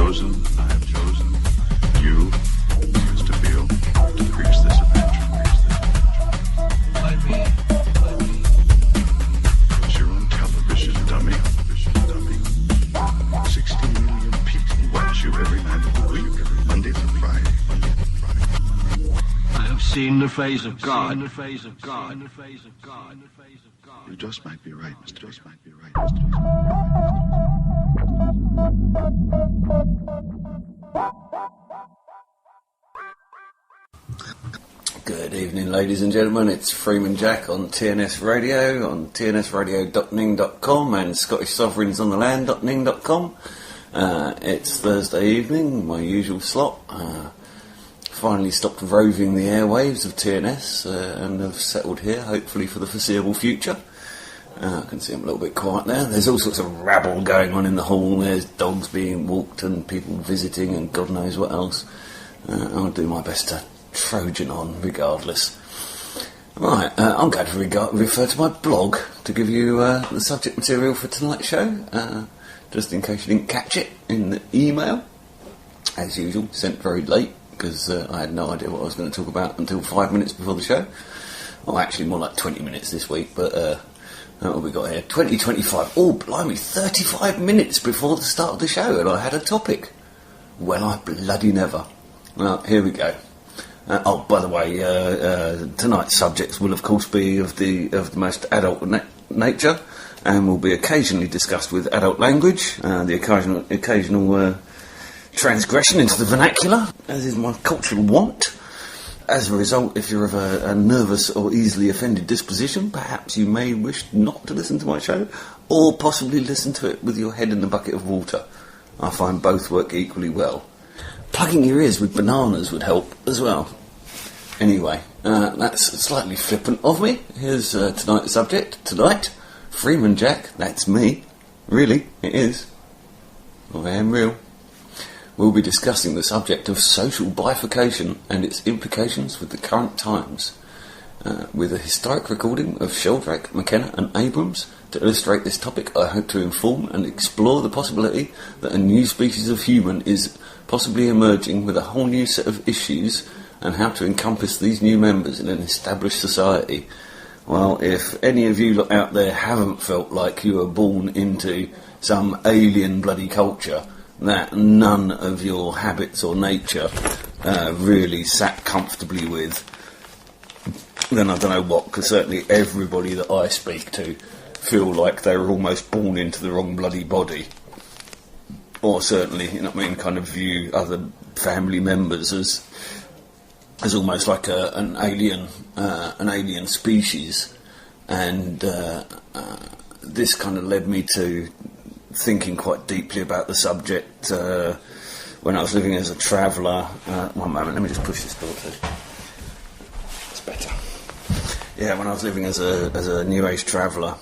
chosen you to feel, to preach this adventure. Why me? It's your own television, dummy. 60 million people watch you every night of the week, Monday to Friday. I have seen the face of God. You just might be right, Mr. Just might be right, Mr. Good evening, ladies and gentlemen. It's freemanjack on TNS Radio, on tnsradio.ning.com and scottishsovereignsontheland.ning.com. It's Thursday evening, my usual slot. Finally stopped roving the airwaves of TNS and have settled here, hopefully for the foreseeable future. I can see I'm a little bit quiet now. There's all sorts of rabble going on in the hall. There's dogs being walked and people visiting and God knows what else. I'll do my best to Trojan on regardless. Right, I'm going to refer to my blog to give you the subject material for tonight's show, just in case you didn't catch it in the email. As usual, sent very late because I had no idea what I was going to talk about until 5 minutes before the show. Well, actually more like 20 minutes this week, but what we got here? 2025. Oh, blimey, 35 minutes before the start of the show, and I had a topic. Well, I bloody never. Well, here we go. By the way, tonight's subjects will, of course, be of the most adult nature, and will be occasionally discussed with adult language. The occasional transgression into the vernacular, as is my cultural want. As a result, if you're of a nervous or easily offended disposition, perhaps you may wish not to listen to my show, or possibly listen to it with your head in a bucket of water. I find both work equally well. Plugging your ears with bananas would help as well. Anyway, that's slightly flippant of me. Here's tonight's subject. Tonight, freemanjack, that's me. Really, it is. I am real. We'll be discussing the subject of social bifurcation and its implications with the current times, with a historic recording of Sheldrake, McKenna and Abrams. To illustrate this topic, I hope to inform and explore the possibility that a new species of human is possibly emerging with a whole new set of issues, and how to encompass these new members in an established society. Well, if any of you out there haven't felt like you were born into some alien bloody culture that none of your habits or nature really sat comfortably with, then I don't know what, because certainly everybody that I speak to feel like they were almost born into the wrong bloody body. Or certainly, you know what I mean, kind of view other family members as almost like an alien species. And this kind of led me to thinking quite deeply about the subject when I was living as a traveller. One moment, let me just push this door through. It's better. Yeah, when I was living as a New Age traveller,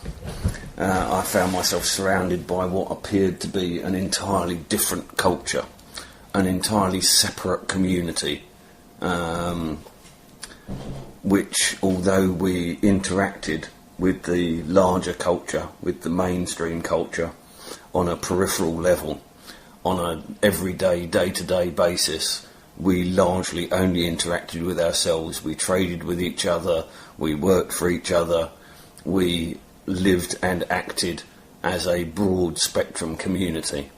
I found myself surrounded by what appeared to be an entirely different culture, an entirely separate community, which, although we interacted with the larger culture, with the mainstream culture, on a peripheral level, on an everyday, day-to-day basis, we largely only interacted with ourselves. We traded with each other, we worked for each other, we lived and acted as a broad spectrum community.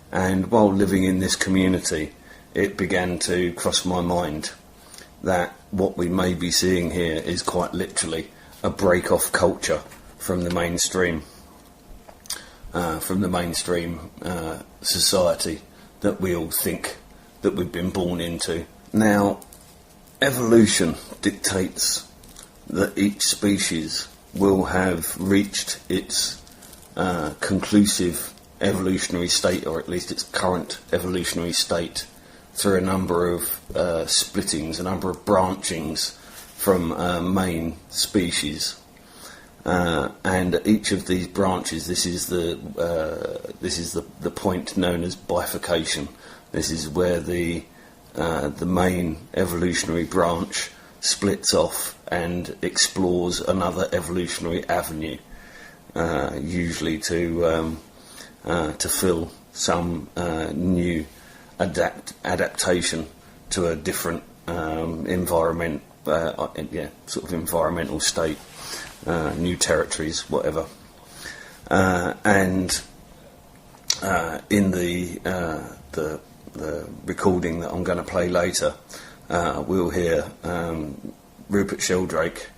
And while living in this community, it began to cross my mind that what we may be seeing here is quite literally a break-off culture from the mainstream. Society that we all think that we've been born into. Now, evolution dictates that each species will have reached its conclusive evolutionary state, or at least its current evolutionary state, through a number of splittings, a number of branchings from main species. And each of these branches, this is the point known as bifurcation. This is where the main evolutionary branch splits off and explores another evolutionary avenue, usually to fill some new adaptation to a different environment, sort of environmental state, new territories, whatever. And in the recording that I'm going to play later, we'll hear Rupert Sheldrake,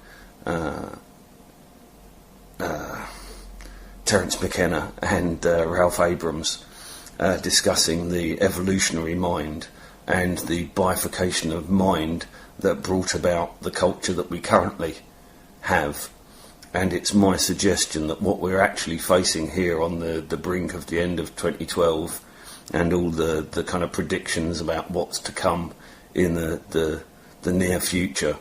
Terence McKenna and Ralph Abrams discussing the evolutionary mind and the bifurcation of mind that brought about the culture that we currently have. And it's my suggestion that what we're actually facing here on the brink of the end of 2012 and all the kind of predictions about what's to come in the near future,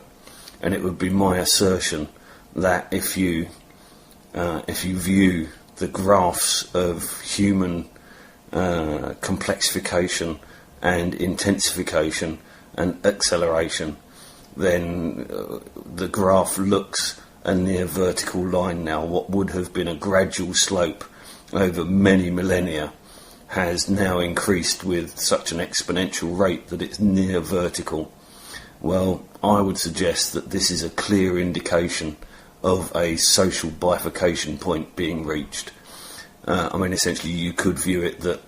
and it would be my assertion that if you view the graphs of human complexification and intensification and acceleration, then the graph looks a near vertical line now. What would have been a gradual slope over many millennia has now increased with such an exponential rate that it's near vertical. Well, I would suggest that this is a clear indication of a social bifurcation point being reached. Essentially you could view it that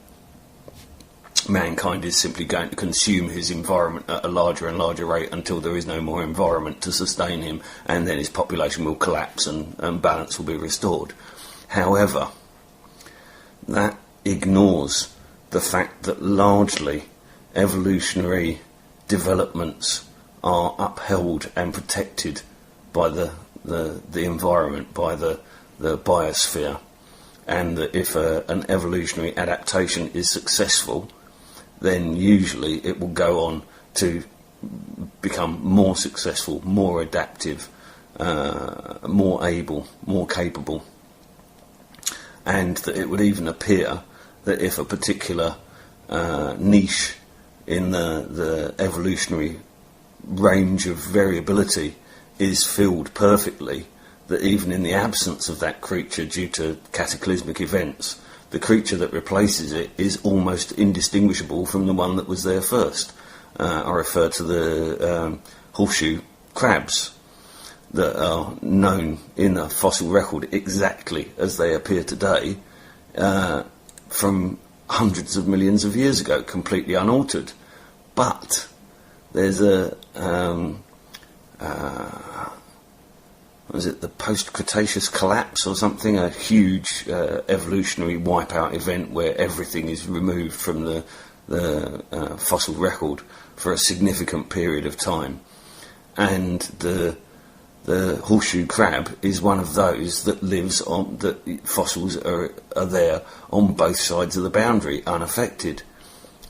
mankind is simply going to consume his environment at a larger and larger rate until there is no more environment to sustain him, and then his population will collapse and balance will be restored. However, that ignores the fact that largely evolutionary developments are upheld and protected by the environment, by the biosphere, and that if an evolutionary adaptation is successful, then usually it will go on to become more successful, more adaptive, more able, more capable, and that it would even appear that if a particular niche in the evolutionary range of variability is filled perfectly, that even in the absence of that creature due to cataclysmic events, the creature that replaces it is almost indistinguishable from the one that was there first. I refer to the horseshoe crabs that are known in the fossil record exactly as they appear today, from hundreds of millions of years ago, completely unaltered. But there's was it the post-Cretaceous collapse or something, a huge evolutionary wipeout event where everything is removed from the fossil record for a significant period of time, and the horseshoe crab is one of those that lives on, that fossils are there on both sides of the boundary unaffected.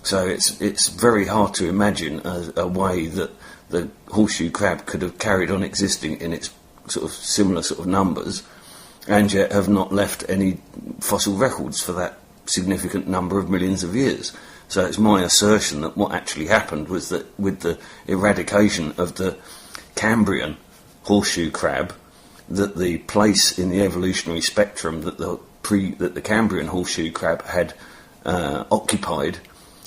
So it's very hard to imagine a way that the horseshoe crab could have carried on existing in its sort of similar sort of numbers, and yet have not left any fossil records for that significant number of millions of years. So it's my assertion that what actually happened was that with the eradication of the Cambrian horseshoe crab, that the place in the evolutionary spectrum that the Cambrian horseshoe crab had occupied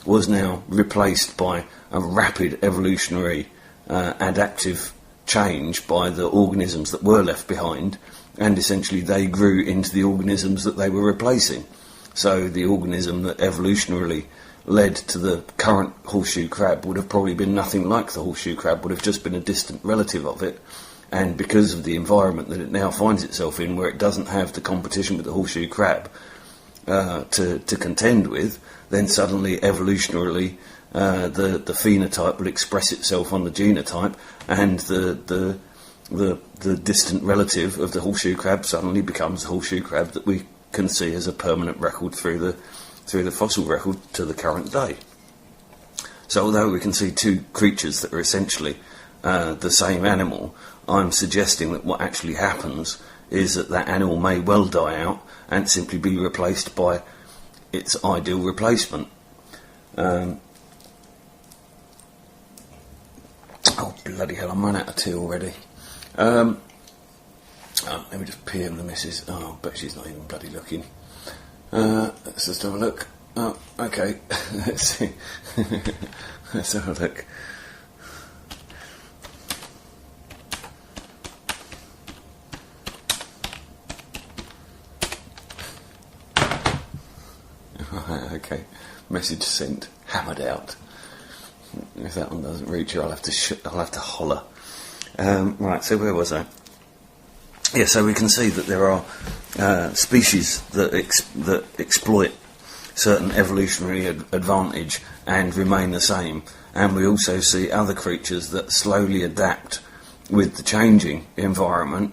was now replaced by a rapid evolutionary adaptive change by the organisms that were left behind, and essentially they grew into the organisms that they were replacing. So the organism that evolutionarily led to the current horseshoe crab would have probably been nothing like the horseshoe crab, would have just been a distant relative of it, and because of the environment that it now finds itself in, where it doesn't have the competition with the horseshoe crab to contend with, then suddenly evolutionarily the phenotype will express itself on the genotype, and the distant relative of the horseshoe crab suddenly becomes the horseshoe crab that we can see as a permanent record through the fossil record to the current day. So although we can see two creatures that are essentially the same animal, I'm suggesting that what actually happens is that animal may well die out and simply be replaced by its ideal replacement. Oh, bloody hell, I'm run out of tea already. Let me just PM the missus. Oh, I bet she's not even bloody looking. Let's just have a look. Oh, okay. Let's see. Let's have a look. Right, okay. Message sent. Hammered out. If that one doesn't reach you, I'll have to holler. Right. So where was I? Yeah. So we can see that there are species that exploit certain evolutionary advantage and remain the same, and we also see other creatures that slowly adapt with the changing environment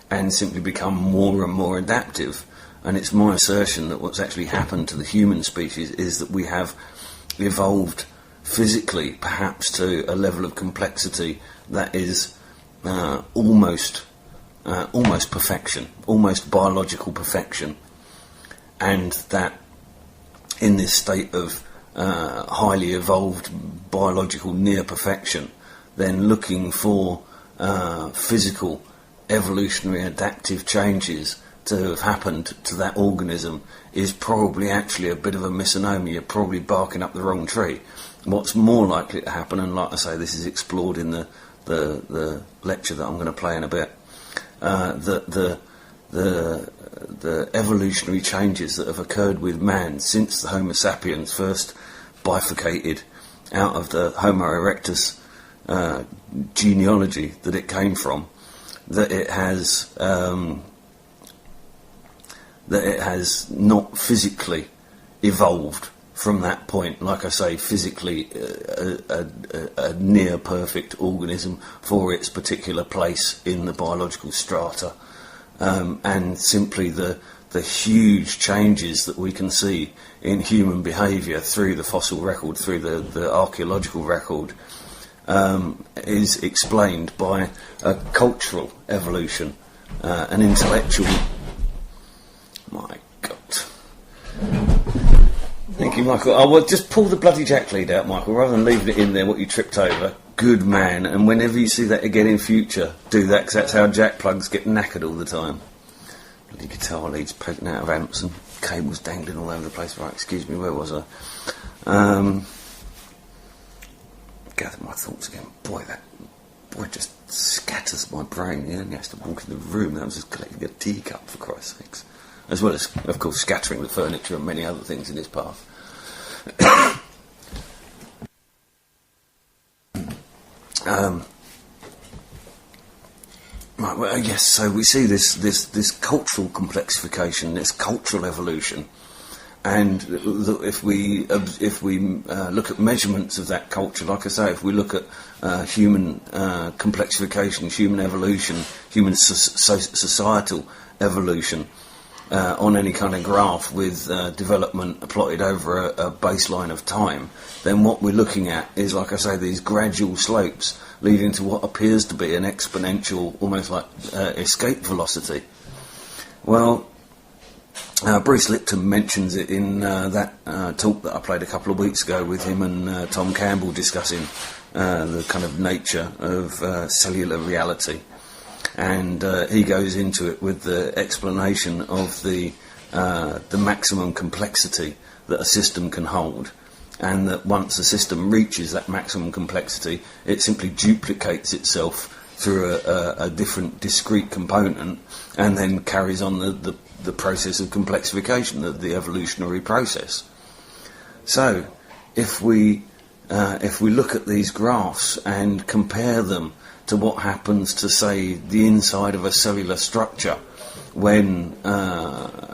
and simply become more and more adaptive. And it's my assertion that what's actually happened to the human species is that we have evolved physically, perhaps to a level of complexity that is almost perfection, almost biological perfection, and that in this state of highly evolved biological near perfection, then looking for physical evolutionary adaptive changes to have happened to that organism is probably actually a bit of a misnomer. You're probably barking up the wrong tree. What's more likely to happen, and like I say, this is explored in the lecture that I'm going to play in a bit, that the evolutionary changes that have occurred with man since the Homo sapiens first bifurcated out of the Homo erectus genealogy that it came from, that it has not physically evolved from that point. Like I say, physically a near perfect organism for its particular place in the biological strata, and simply the huge changes that we can see in human behaviour through the fossil record, through the archaeological record, is explained by a cultural evolution, an intellectual. My God. Thank you, Michael. Oh, well, just pull the bloody jack lead out, Michael, rather than leaving it in there, what you tripped over. Good man. And whenever you see that again in future, do that, because that's how jack plugs get knackered all the time. Bloody guitar leads poking out of amps and cables dangling all over the place. Right, excuse me, where was I? Gather my thoughts again. Boy, that just scatters my brain. He only has to walk in the room. That was just collecting a teacup, for Christ's sakes. As well as, of course, scattering the furniture and many other things in his path. Right, well, yes, so we see this cultural complexification, this cultural evolution, and if we look at measurements of that culture, like I say, if we look at human complexification, human evolution, human societal evolution, on any kind of graph with development plotted over a baseline of time, then what we're looking at is, like I say, these gradual slopes leading to what appears to be an exponential, almost like escape velocity. Well, Bruce Lipton mentions it in that talk that I played a couple of weeks ago with him and Tom Campbell, discussing the kind of nature of cellular reality. And he goes into it with the explanation of the maximum complexity that a system can hold, and that once a system reaches that maximum complexity, it simply duplicates itself through a different discrete component, and then carries on the process of complexification, the evolutionary process. So, if we look at these graphs and compare them to what happens to, say, the inside of a cellular structure when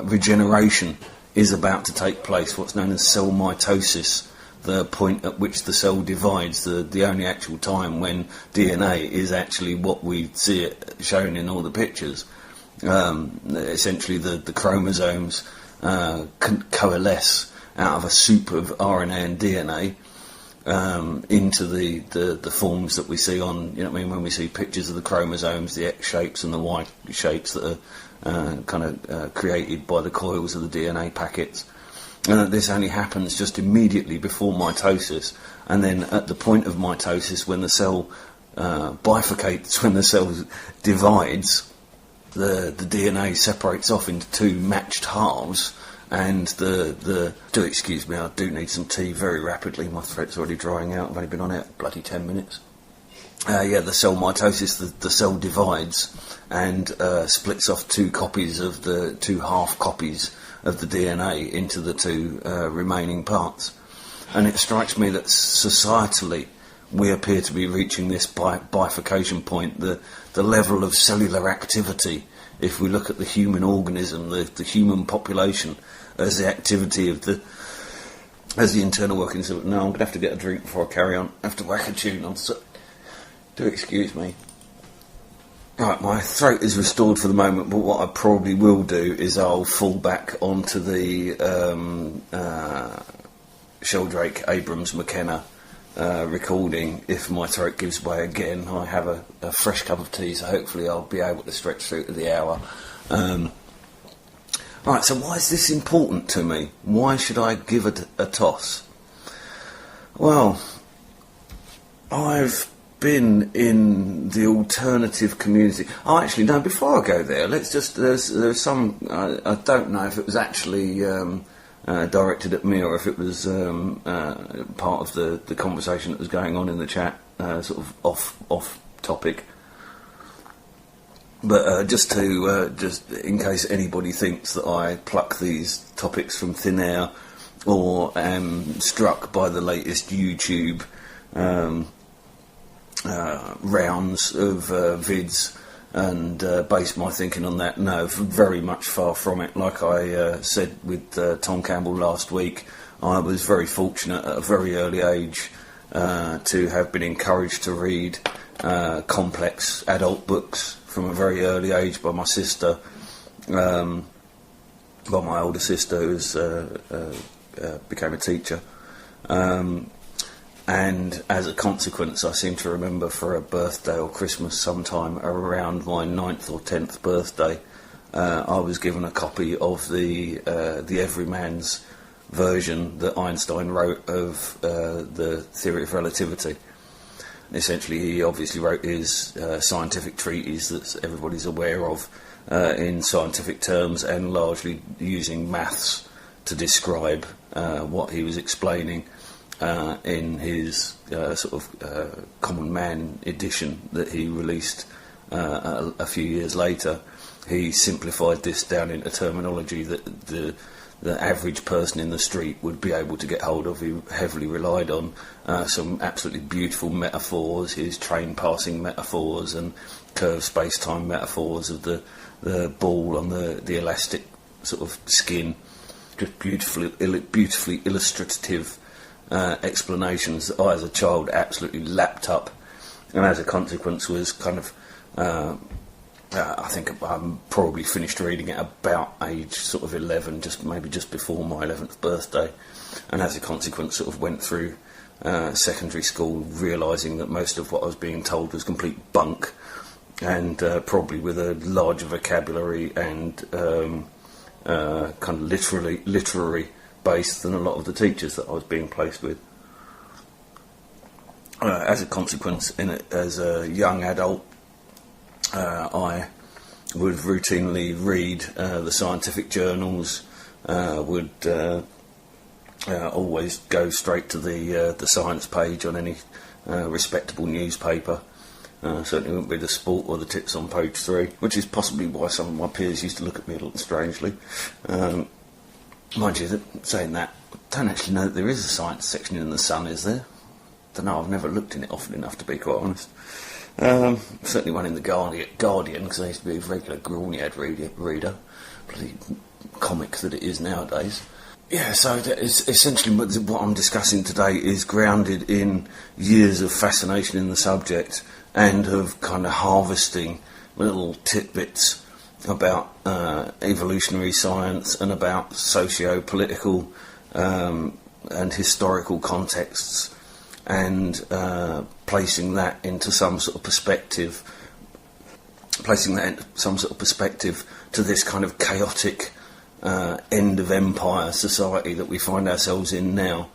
regeneration is about to take place, what's known as cell mitosis, the point at which the cell divides, the only actual time when DNA is actually what we see it shown in all the pictures. Essentially the chromosomes coalesce out of a soup of RNA and DNA, into the forms that we see on, you know what I mean, when we see pictures of the chromosomes, the X shapes and the Y shapes that are created by the coils of the DNA packets. And that this only happens just immediately before mitosis, and then at the point of mitosis, when the cell bifurcates, when the cell divides, the DNA separates off into two matched halves, and do excuse me, I do need some tea very rapidly. My throat's already drying out. I've only been on it bloody 10 minutes. The cell mitosis, the cell divides and splits off two half copies of the DNA into the two remaining parts. And it strikes me that societally we appear to be reaching this bifurcation point, the level of cellular activity, if we look at the human organism, the human population, as the activity of as the internal workings of it. No, I'm going to have to get a drink before I carry on. I have to whack a tune on. So, do excuse me. Right, my throat is restored for the moment, but what I probably will do is I'll fall back onto the Sheldrake, Abrams, McKenna recording if my throat gives way again. I have a fresh cup of tea, so hopefully I'll be able to stretch through to the hour. Right, so why is this important to me? Why should I give it a toss? Well, I've been in the alternative community. Oh, actually, no, before I go there, there's some, I don't know if it was actually directed at me or if it was part of the conversation that was going on in the chat, sort of off topic. But just in case anybody thinks that I pluck these topics from thin air or am struck by the latest YouTube rounds of vids and base my thinking on that, no, very much far from it. Like I said with Tom Campbell last week, I was very fortunate at a very early age to have been encouraged to read complex adult books from a very early age by my sister, by my older sister, who became a teacher. And as a consequence, I seem to remember for a birthday or Christmas sometime around my 9th or 10th birthday, I was given a copy of the Everyman's version that Einstein wrote of the theory of relativity. Essentially, he obviously wrote his scientific treatise that everybody's aware of in scientific terms and largely using maths to describe what he was explaining. In his Common Man edition that he released a few years later, he simplified this down into terminology that the average person in the street would be able to get hold of. He heavily relied on some absolutely beautiful metaphors, his train passing metaphors and curved space-time metaphors of the ball on the elastic sort of skin, just beautifully illustrative explanations that I, as a child, absolutely lapped up, and as a consequence was kind of, I think I'm probably finished reading it about age sort of 11, maybe just before my 11th birthday, and as a consequence sort of went through secondary school realising that most of what I was being told was complete bunk, and probably with a larger vocabulary and kind of literary based than a lot of the teachers that I was being placed with. As a consequence, as a young adult, I would routinely read the scientific journals, would always go straight to the science page on any respectable newspaper. Certainly wouldn't be the sport or the tips on page 3, which is possibly why some of my peers used to look at me a little strangely. Mind you, saying that, I don't actually know that there is a science section in The Sun, is there? Don't know, I've never looked in it often enough, to be quite honest. Certainly one in the Guardian, because I used to be a regular Gruniad reader. Bloody comic that it is nowadays. Yeah, so that is essentially what I'm discussing today is grounded in years of fascination in the subject and of kind of harvesting little tidbits about evolutionary science and about socio-political and historical contexts, and placing that into some sort of perspective to this kind of chaotic end of empire society that we find ourselves in now.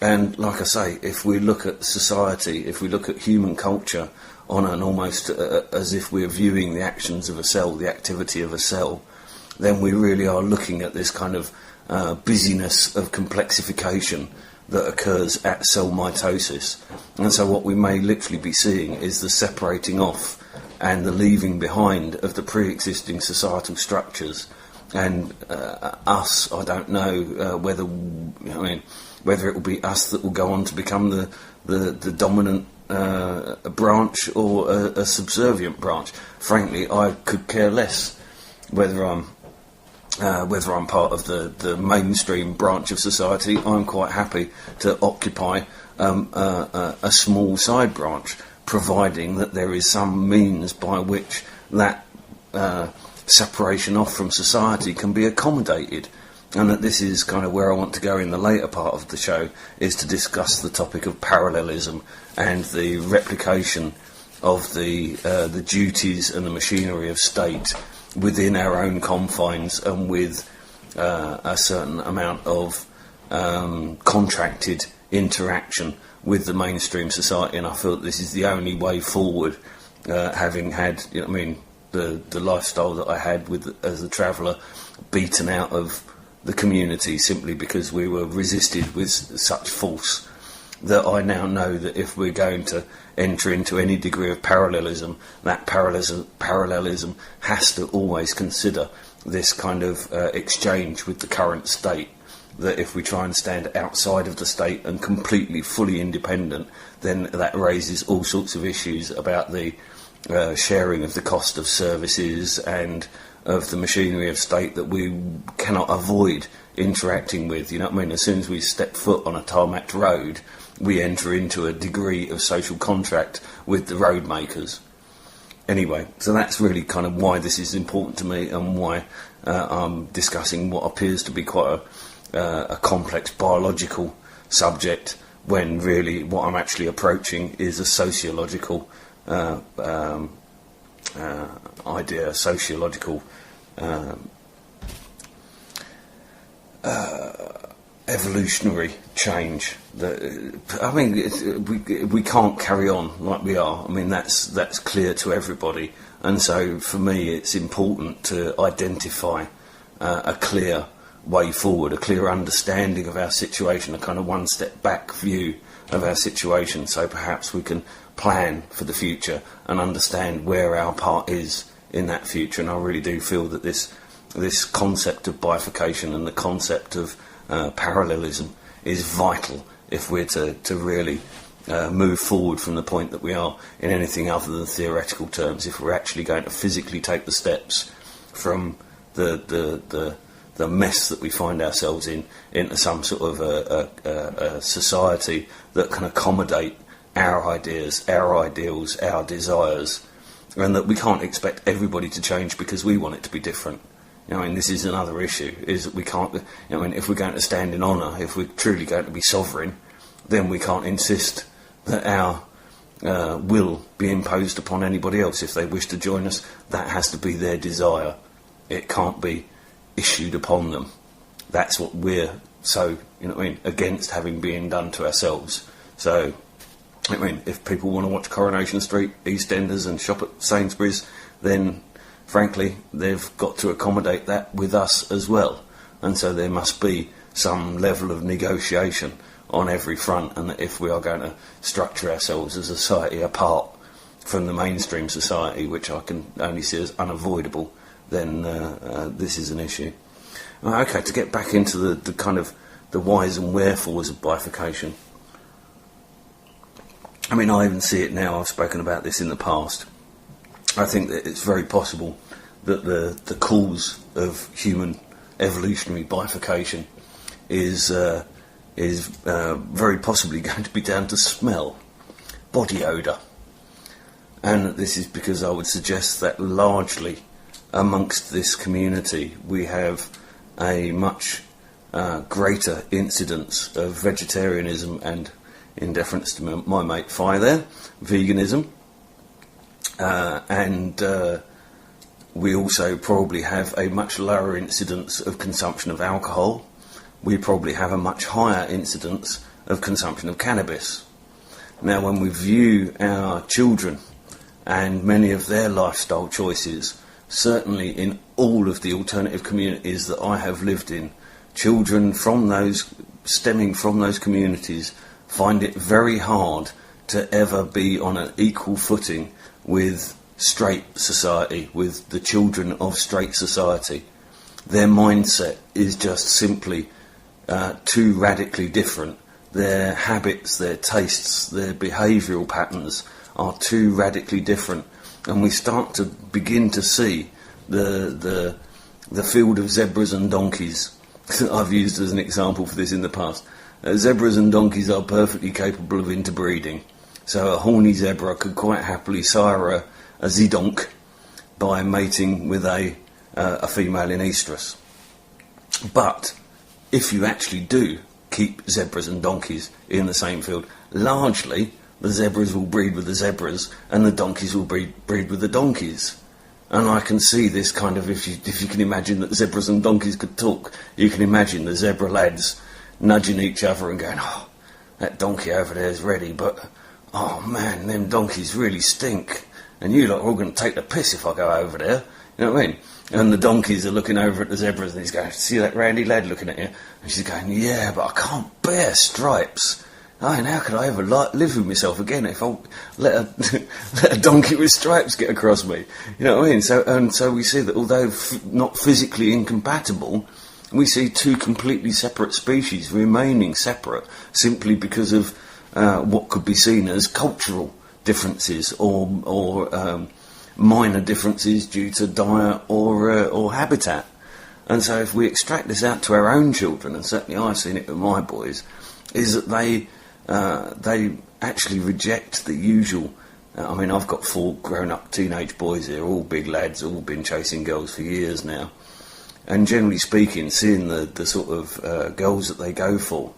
And like I say, if we look at society, if we look at human culture on an almost as if we're viewing the actions of a cell, the activity of a cell, then we really are looking at this kind of busyness of complexification that occurs at cell mitosis. And so what we may literally be seeing is the separating off and the leaving behind of the pre-existing societal structures. And us, I don't know whether it will be us that will go on to become the dominant branch or a subservient branch. Frankly, I could care less whether I'm part of the mainstream branch of society. I'm quite happy to occupy a small side branch, providing that there is some means by which that separation off from society can be accommodated. And that this is kind of where I want to go in the later part of the show, is to discuss the topic of parallelism and the replication of the duties and the machinery of state within our own confines, and with a certain amount of contracted interaction with the mainstream society. And I feel that this is the only way forward, having had, the lifestyle that I had as a traveller, beaten out of the community simply because we were resisted with such force, that I now know that if we're going to enter into any degree of parallelism, that parallelism has to always consider this kind of exchange with the current state. That if we try and stand outside of the state and completely, fully independent, then that raises all sorts of issues about the sharing of the cost of services and of the machinery of state that we cannot avoid interacting with. You know what I mean? As soon as we step foot on a tarmacked road, we enter into a degree of social contract with the road makers. Anyway, so that's really kind of why this is important to me, and why I'm discussing what appears to be quite a complex biological subject, when really what I'm actually approaching is a sociological idea, sociological evolutionary change. We can't carry on like we are. I mean, that's clear to everybody. And so for me, it's important to identify a clear way forward, a clear understanding of our situation, a kind of one step back view of our situation, so perhaps we can plan for the future and understand where our part is in that future. And I really do feel that this concept of bifurcation and the concept of parallelism is vital if we're to really move forward from the point that we are in anything other than theoretical terms. If we're actually going to physically take the steps from the mess that we find ourselves in into some sort of a society that can accommodate our ideas, our ideals, our desires, and that we can't expect everybody to change because we want it to be different. This is another issue, is that we can't, if we're going to stand in honour, if we're truly going to be sovereign, then we can't insist that our will be imposed upon anybody else. If they wish to join us, that has to be their desire. It can't be issued upon them. That's what we're so, against having been done to ourselves. So, if people want to watch Coronation Street, EastEnders and shop at Sainsbury's, then frankly, they've got to accommodate that with us as well. And so there must be some level of negotiation on every front, and that if we are going to structure ourselves as a society apart from the mainstream society, which I can only see as unavoidable, then this is an issue. Okay, to get back into the kind of the whys and wherefores of bifurcation. I even see it now. I've spoken about this in the past. I think that it's very possible that the cause of human evolutionary bifurcation is very possibly going to be down to smell, body odour. And this is because I would suggest that largely amongst this community we have a much greater incidence of vegetarianism and, in deference to my mate Fi there, veganism. And we also probably have a much lower incidence of consumption of alcohol. We probably have a much higher incidence of consumption of cannabis. Now, when we view our children and many of their lifestyle choices certainly in all of the alternative communities that I have lived in, children stemming from those communities find it very hard to ever be on an equal footing with straight society, with the children of straight society. Their mindset is just simply too radically different. Their habits, their tastes, their behavioural patterns are too radically different, and we start to begin to see the field of zebras and donkeys that I've used as an example for this in the past. Zebras and donkeys are perfectly capable of interbreeding, so a horny zebra could quite happily sire a zedonk by mating with a female in estrus. But if you actually do keep zebras and donkeys in the same field, largely the zebras will breed with the zebras and the donkeys will breed with the donkeys. And I can see this kind of, if you can imagine that zebras and donkeys could talk, you can imagine the zebra lads nudging each other and going, oh, that donkey over there is ready, but, oh man, them donkeys really stink, and you lot are all going to take the piss if I go over there, you know what I mean? And the donkeys are looking over at the zebras and he's going, see that randy lad looking at you? And she's going, yeah, but I can't bear stripes. Oh, and how could I ever live with myself again if I let a donkey with stripes get across me? You know what I mean? So we see that although not physically incompatible, we see two completely separate species remaining separate simply because of what could be seen as cultural differences or minor differences due to diet or habitat. And so if we extract this out to our own children, and certainly I've seen it with my boys, is that they actually reject the usual. I mean, I've got 4 grown-up teenage boys here, all big lads, all been chasing girls for years now. And generally speaking, seeing the sort of girls that they go for,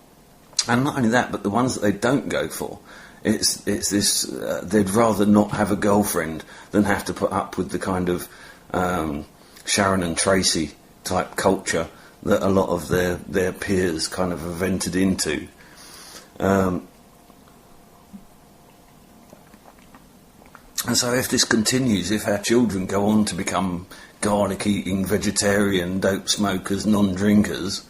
and not only that, but the ones that they don't go for, it's this, they'd rather not have a girlfriend than have to put up with the kind of Sharon and Tracy type culture that a lot of their peers kind of have entered into. And so if this continues, if our children go on to become garlic-eating, vegetarian, dope smokers, non-drinkers,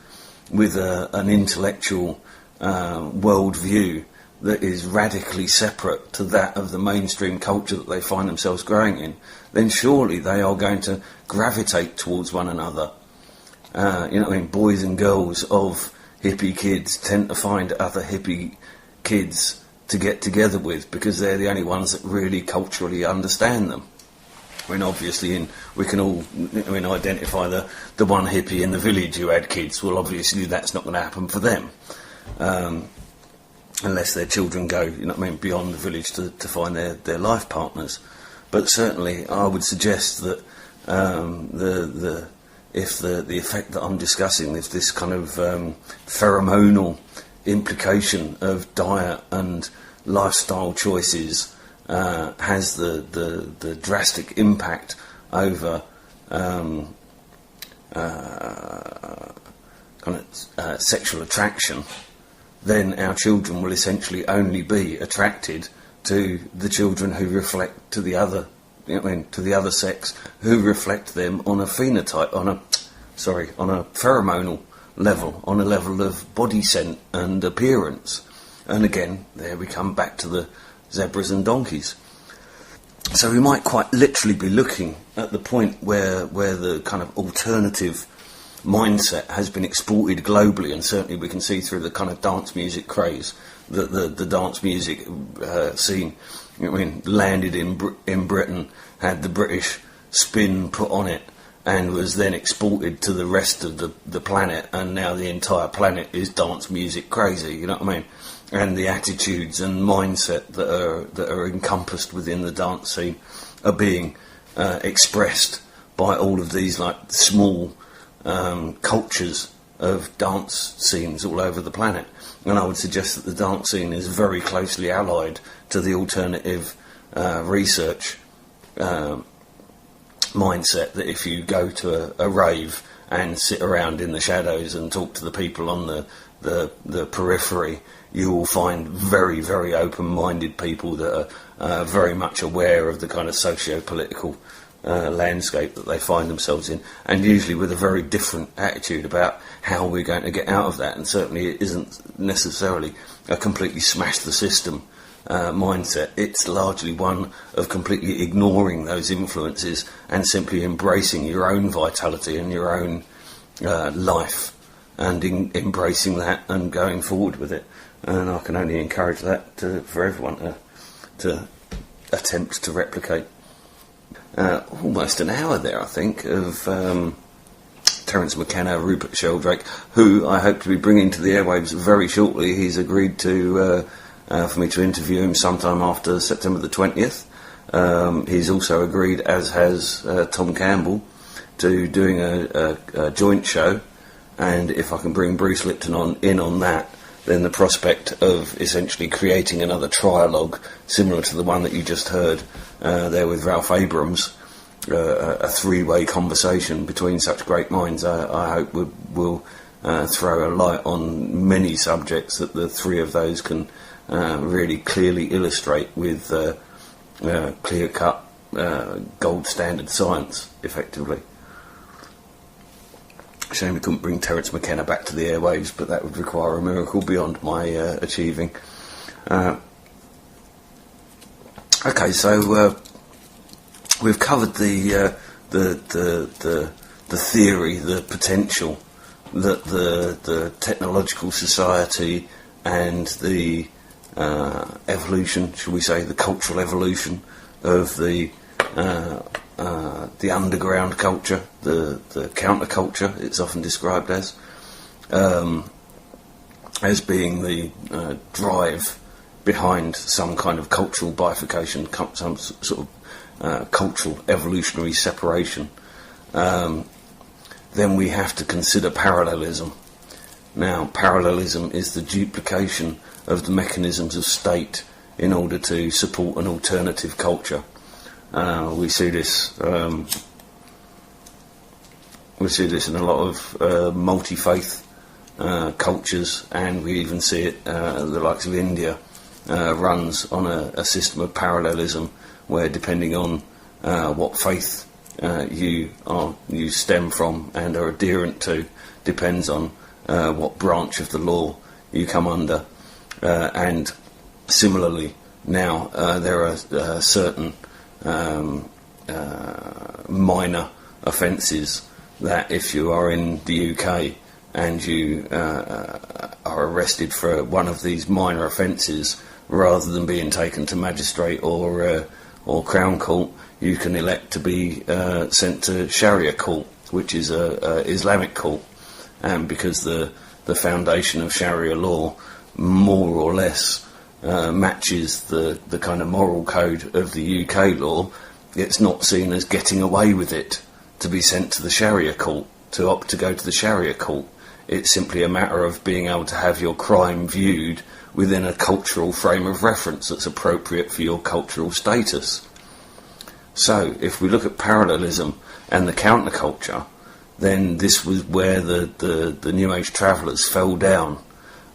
with an intellectual worldview that is radically separate to that of the mainstream culture that they find themselves growing in, then surely they are going to gravitate towards one another. You know what I mean? Boys and girls of hippie kids tend to find other hippie kids to get together with because they're the only ones that really culturally understand them. I mean, obviously, we can all identify the one hippie in the village who had kids. Well, obviously, that's not going to happen for them. Unless their children go, you know what I mean, beyond the village to find their life partners. But certainly, I would suggest that if the effect that I'm discussing, if this kind of pheromonal implication of diet and lifestyle choices has the drastic impact over sexual attraction, then our children will essentially only be attracted to the children who reflect to the other, you know what I mean, to the other sex, who reflect them on a phenotype, on a pheromonal level, on a level of body scent and appearance. And again, there we come back to the zebras and donkeys. So we might quite literally be looking at the point where the kind of alternative mindset has been exported globally, and certainly we can see through the kind of dance music craze that the dance music scene, you know what I mean, landed in Britain, had the British spin put on it, and was then exported to the rest of the planet, and now the entire planet is dance music crazy, you know what I mean? And the attitudes and mindset that are encompassed within the dance scene are being expressed by all of these like small cultures of dance scenes all over the planet. And I would suggest that the dance scene is very closely allied to the alternative research mindset, that if you go to a rave and sit around in the shadows and talk to the people on the periphery, you will find very, very open-minded people that are very much aware of the kind of socio-political landscape that they find themselves in, and usually with a very different attitude about how we're going to get out of that. And certainly it isn't necessarily a completely smash the system mindset. It's largely one of completely ignoring those influences and simply embracing your own vitality and your own life, and embracing that and going forward with it. And I can only encourage that for everyone to attempt to replicate. Almost an hour there, I think, of Terence McKenna, Rupert Sheldrake, who I hope to be bringing to the airwaves very shortly. He's agreed to for me to interview him sometime after September the 20th. He's also agreed, as has Tom Campbell, to doing a joint show, and if I can bring Bruce Lipton in on that, then the prospect of essentially creating another trialogue similar to the one that you just heard there with Ralph Abrams, a three-way conversation between such great minds, I hope will throw a light on many subjects that the three of those can really clearly illustrate with clear-cut gold standard science, effectively. Shame we couldn't bring Terence McKenna back to the airwaves, but that would require a miracle beyond my achieving. Okay, so we've covered the theory, the potential that the technological society and the evolution, shall we say, the cultural evolution of the underground culture, the counterculture, it's often described as being the drive behind some kind of cultural bifurcation, some sort of cultural evolutionary separation. Then we have to consider parallelism. Now, parallelism is the duplication of the mechanisms of state in order to support an alternative culture. We see this in a lot of multi-faith cultures, and we even see it the likes of India runs on a system of parallelism, where depending on what faith you stem from and are adherent to, depends on what branch of the law you come under. And similarly, now there are certain minor offences that if you are in the UK and you are arrested for one of these minor offences, rather than being taken to magistrate or Crown Court, you can elect to be sent to Sharia court, which is a Islamic court. And because the foundation of Sharia law more or less matches the kind of moral code of the UK law, it's not seen as getting away with it to be sent to the Sharia court, to opt to go to the Sharia court. It's simply a matter of being able to have your crime viewed within a cultural frame of reference that's appropriate for your cultural status. So, if we look at parallelism and the counterculture, then this was where the New Age travellers fell down.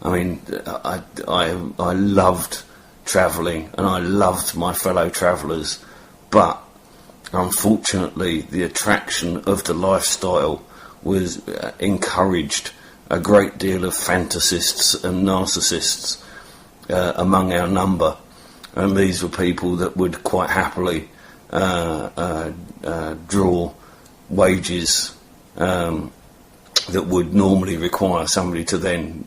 I mean, I loved travelling, and I loved my fellow travellers, but unfortunately the attraction of the lifestyle was encouraged a great deal of fantasists and narcissists among our number, and these were people that would quite happily draw wages that would normally require somebody to then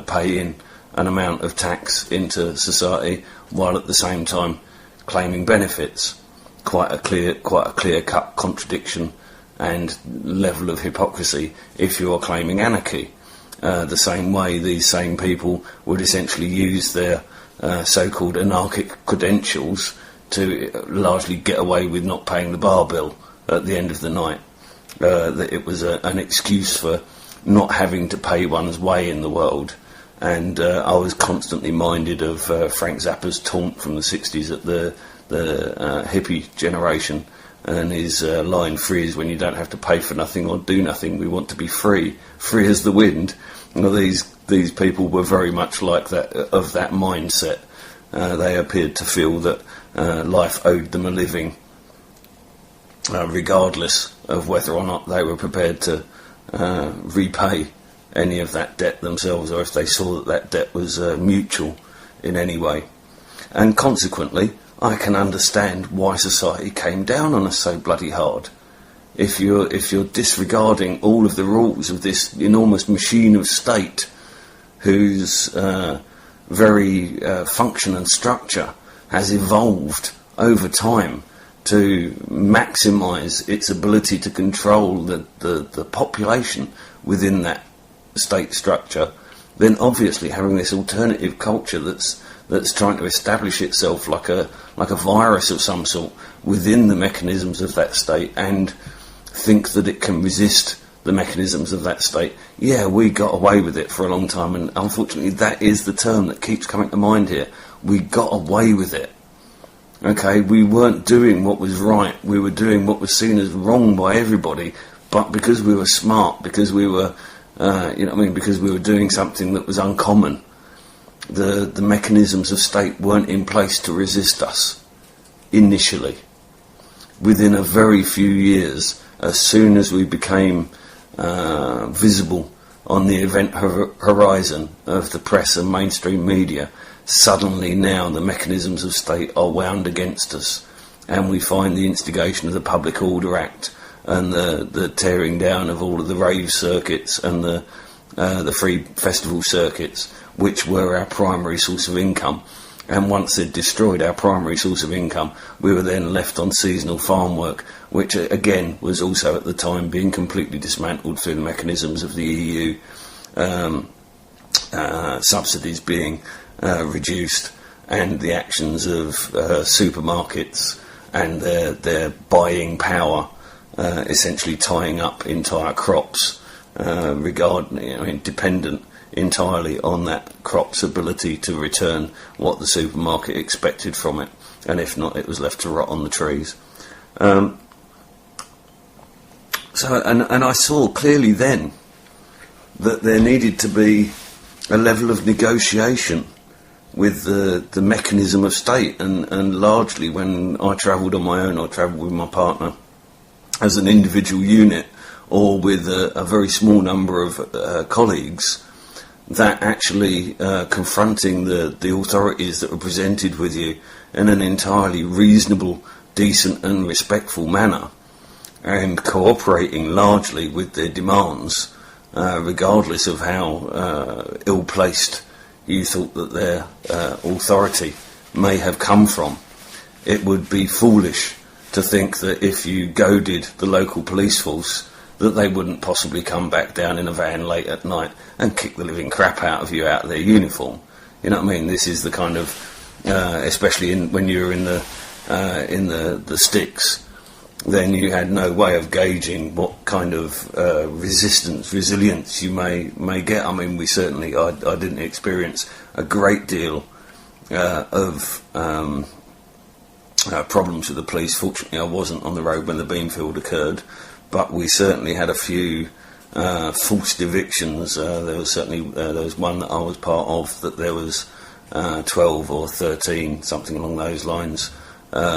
pay in an amount of tax into society, while at the same time claiming benefits. Quite a clear-cut contradiction and level of hypocrisy if you are claiming anarchy. The same way these same people would essentially use their so-called anarchic credentials to largely get away with not paying the bar bill at the end of the night. That it was an excuse for not having to pay one's way in the world. And I was constantly minded of Frank Zappa's taunt from the 60s at the hippie generation, and his line, "Free is when you don't have to pay for nothing or do nothing. We want to be free as the wind." Well, these people were very much like that, of that mindset. They appeared to feel that life owed them a living, regardless of whether or not they were prepared to repay any of that debt themselves, or if they saw that that debt was mutual in any way. And consequently, I can understand why society came down on us so bloody hard. If you're disregarding all of the rules of this enormous machine of state, whose very function and structure has evolved over time to maximise its ability to control the population within that state structure, then obviously having this alternative culture that's trying to establish itself like a virus of some sort within the mechanisms of that state, and think that it can resist the mechanisms of that state. Yeah, we got away with it for a long time, and unfortunately that is the term that keeps coming to mind here. We got away with it. Okay, we weren't doing what was right, we were doing what was seen as wrong by everybody, but because we were smart, because we were because we were doing something that was uncommon, the mechanisms of state weren't in place to resist us initially. Within a very few years, as soon as we became visible on the event horizon of the press and mainstream media, suddenly now the mechanisms of state are wound against us, and we find the instigation of the Public Order Act and the tearing down of all of the rave circuits and the free festival circuits, which were our primary source of income. And once they'd destroyed our primary source of income, we were then left on seasonal farm work, which again was also at the time being completely dismantled through the mechanisms of the EU, subsidies being reduced, and the actions of supermarkets and their buying power essentially tying up entire crops, dependent entirely on that crop's ability to return what the supermarket expected from it, and if not, it was left to rot on the trees. And I saw clearly then that there needed to be a level of negotiation with the mechanism of state, and largely when I travelled on my own, I travelled with my partner as an individual unit, or with a very small number of colleagues, that actually confronting the authorities that were presented with you in an entirely reasonable, decent and respectful manner, and cooperating largely with their demands, regardless of how ill-placed you thought that their authority may have come from. It would be foolish to think that if you goaded the local police force, that they wouldn't possibly come back down in a van late at night and kick the living crap out of you out of their uniform. You know what I mean? This is the kind of, especially when you were in the sticks, then you had no way of gauging what kind of resilience you may get. I mean, I didn't experience a great deal of problems with the police. Fortunately, I wasn't on the road when the Beanfield occurred, but we certainly had a few forced evictions. There was one that I was part of, that there was 12 or 13, something along those lines,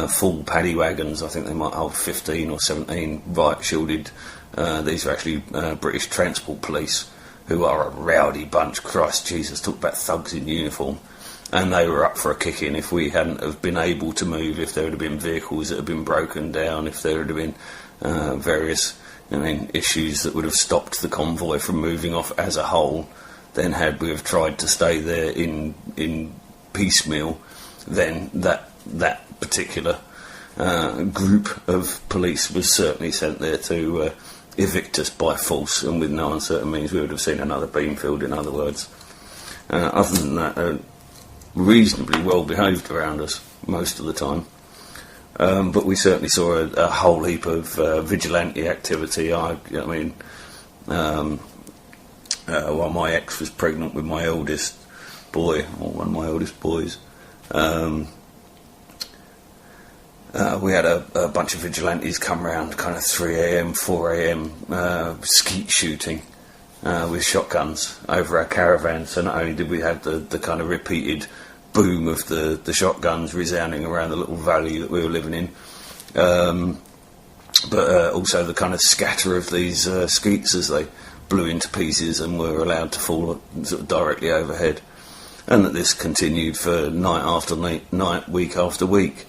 full paddy wagons. I think they might hold 15 or 17 riot shielded. These are actually British Transport Police, who are a rowdy bunch. Christ Jesus, talk about thugs in uniform. And they were up for a kick-in if we hadn't have been able to move, if there would have been vehicles that had been broken down, if there would have been various issues that would have stopped the convoy from moving off as a whole. Then had we have tried to stay there in piecemeal, then that particular group of police was certainly sent there to evict us by force, and with no uncertain means we would have seen another Beanfield, in other words. Other than that, reasonably well behaved around us most of the time. But we certainly saw a whole heap of vigilante activity. While my ex was pregnant with my eldest boy, or one of my eldest boys, we had a bunch of vigilantes come round kind of 3 a.m, 4 a.m, skeet shooting with shotguns over our caravan. So not only did we have the kind of repeated boom of the shotguns resounding around the little valley that we were living in, but also the kind of scatter of these skeets as they blew into pieces and were allowed to fall sort of directly overhead. And that this continued for night after night, week after week,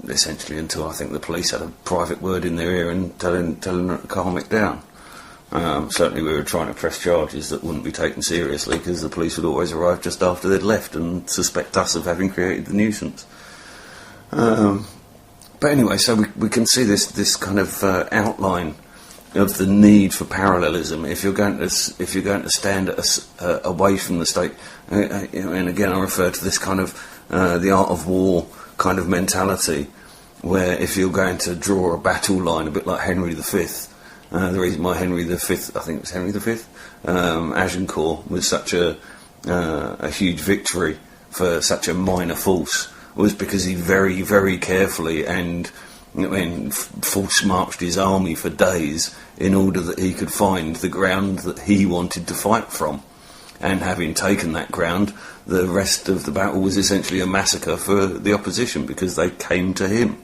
essentially until I think the police had a private word in their ear and telling her to calm it down. Certainly we were trying to press charges that wouldn't be taken seriously because the police would always arrive just after they'd left and suspect us of having created the nuisance. But anyway, so we can see this kind of outline of the need for parallelism. If you're going to stand away from the state, and again I refer to this kind of the art of war kind of mentality, where if you're going to draw a battle line, a bit like Henry V. The reason why Henry V, I think it was Henry V, Agincourt was such a huge victory for such a minor force was because he very, very carefully and force marched his army for days in order that he could find the ground that he wanted to fight from. And having taken that ground, the rest of the battle was essentially a massacre for the opposition because they came to him.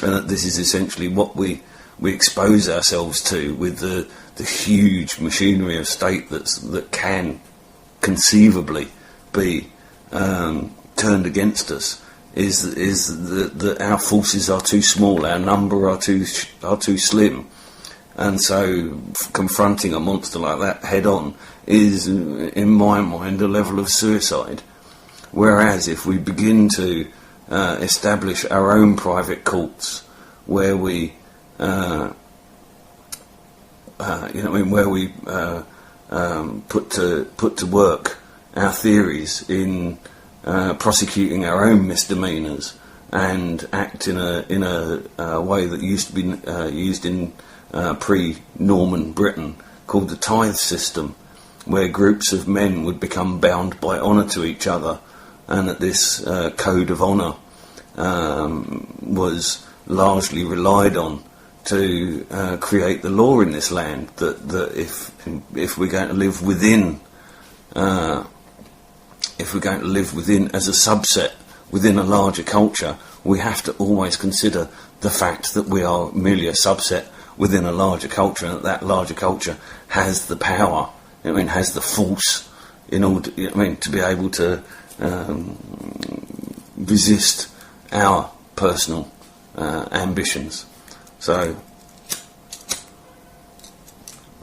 And that this is essentially what we expose ourselves to with the huge machinery of state that can conceivably be turned against us. Is that our forces are too small, our number are too slim, and so confronting a monster like that head on is, in my mind, a level of suicide. Whereas if we begin to establish our own private courts, where we, put to work our theories in prosecuting our own misdemeanours and act in a way that used to be used in pre-Norman Britain, called the tithe system, where groups of men would become bound by honour to each other, and that this code of honour was largely relied on to create the law in this land. That if we're going to live within as a subset within a larger culture, we have to always consider the fact that we are merely a subset within a larger culture, and that larger culture has the power, has the force in order, to be able to resist our personal ambitions. So,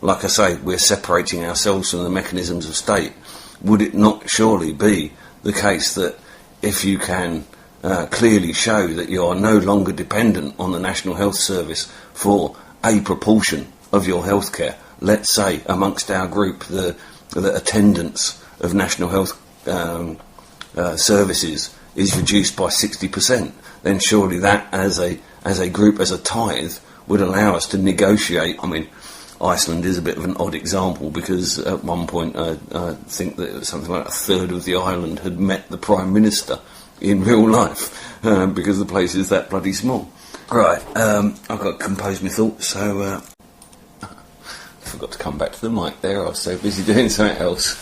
like I say, we're separating ourselves from the mechanisms of state. Would it not surely be the case that if you can clearly show that you are no longer dependent on the National Health Service for a proportion of your healthcare, let's say amongst our group the attendance of National Health Services is reduced by 60%, then surely that as a group, as a tithe, would allow us to negotiate. Iceland is a bit of an odd example because at one point I think that it was something like a third of the island had met the Prime Minister in real life because the place is that bloody small. Right, I've got to compose my thoughts, so I forgot to come back to the mic there. I was so busy doing something else.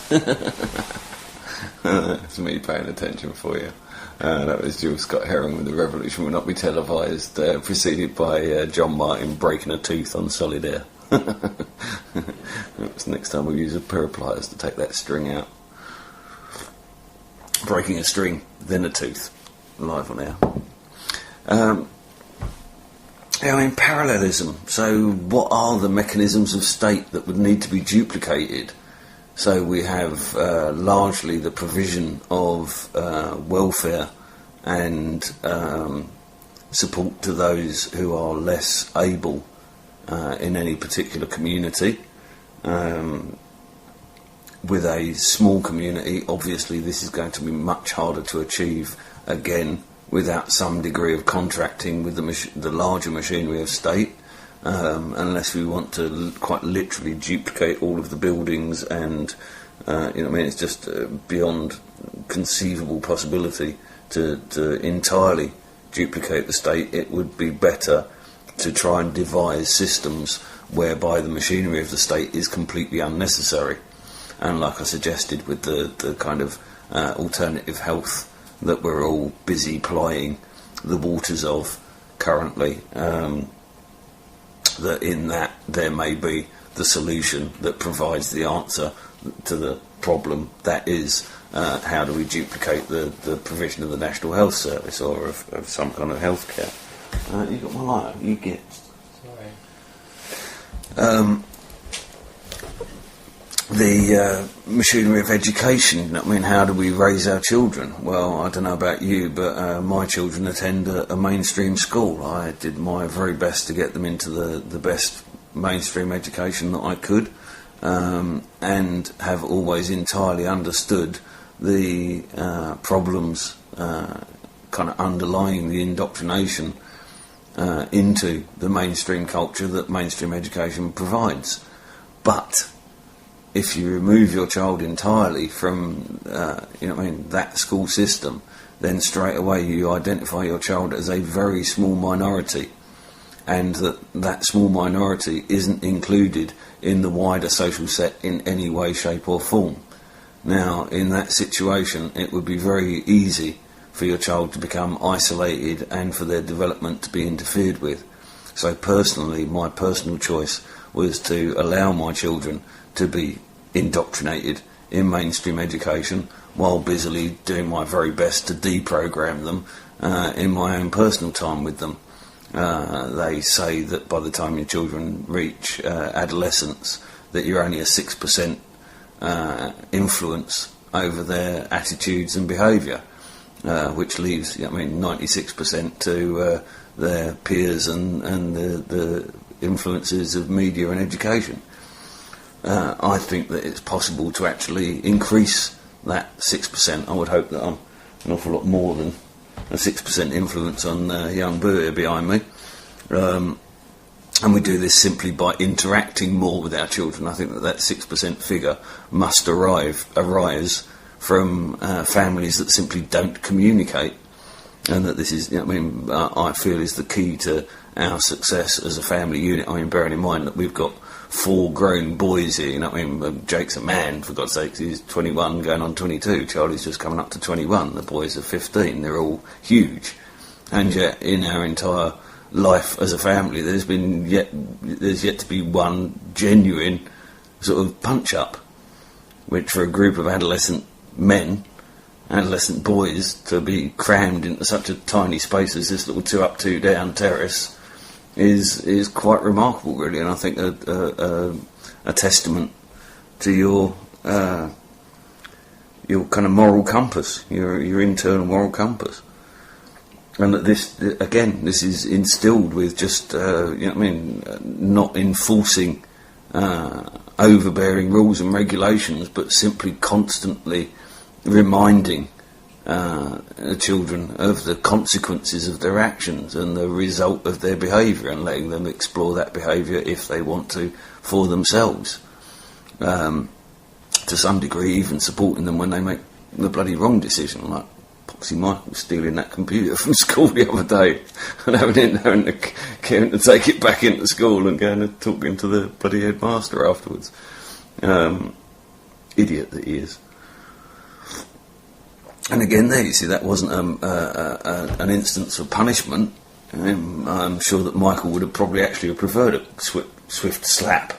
It's me paying attention for you. That was Jules Scott Heron with The Revolution Will Not Be Televised, preceded by John Martin breaking a tooth on solid air. Next time we'll use a pair of pliers to take that string out. Breaking a string, then a tooth. Live on air. Parallelism. So what are the mechanisms of state that would need to be duplicated? So we have largely the provision of welfare and support to those who are less able in any particular community. With a small community, obviously this is going to be much harder to achieve, again, without some degree of contracting with the larger machinery of state, unless we want to quite literally duplicate all of the buildings and, it's just beyond conceivable possibility to entirely duplicate the state. It would be better to try and devise systems whereby the machinery of the state is completely unnecessary. And like I suggested with the kind of alternative health that we're all busy plying the waters of currently, that in that there may be the solution that provides the answer to the problem that is how do we duplicate the provision of the National Health Service or of some kind of healthcare. You got my lighter, you get. Sorry. The machinery of education, I mean, how do we raise our children? Well, I don't know about you, but my children attend a mainstream school. I did my very best to get them into the best mainstream education that I could, and have always entirely understood the problems kind of underlying the indoctrination into the mainstream culture that mainstream education provides. But if you remove your child entirely from that school system, then straight away you identify your child as a very small minority, and that small minority isn't included in the wider social set in any way, shape or form. Now, in that situation, it would be very easy for your child to become isolated and for their development to be interfered with. So personally, my personal choice was to allow my children to be indoctrinated in mainstream education while busily doing my very best to deprogram them in my own personal time with them. They say that by the time your children reach adolescence, that you're only a 6% influence over their attitudes and behaviour, which leaves 96% to their peers and the influences of media and education. I think that it's possible to actually increase that 6%. I would hope that I'm an awful lot more than a 6% influence on young Boo here behind me. And we do this simply by interacting more with our children. I think that 6% figure must arise from families that simply don't communicate, and that this is, I feel is the key to our success as a family unit. I mean, bearing in mind that we've got 4 grown boys here, Jake's a man, for God's sake, he's 21 going on 22, Charlie's just coming up to 21, the boys are 15, they're all huge, and yet in our entire life as a family there's yet to be one genuine sort of punch-up, which for a group of adolescent boys to be crammed into such a tiny space as this little 2 up 2 down terrace is quite remarkable, really, and I think a testament to your kind of moral compass, your internal moral compass, and that this is instilled with just not enforcing overbearing rules and regulations, but simply constantly reminding children of the consequences of their actions and the result of their behaviour, and letting them explore that behaviour if they want to for themselves. To some degree, even supporting them when they make the bloody wrong decision, like Poxy Michael stealing that computer from school the other day and having to take it back into school and going and talking to the bloody headmaster afterwards. Idiot that he is. And again, there you see, that wasn't an instance of punishment. I'm sure that Michael would have probably actually preferred a swift slap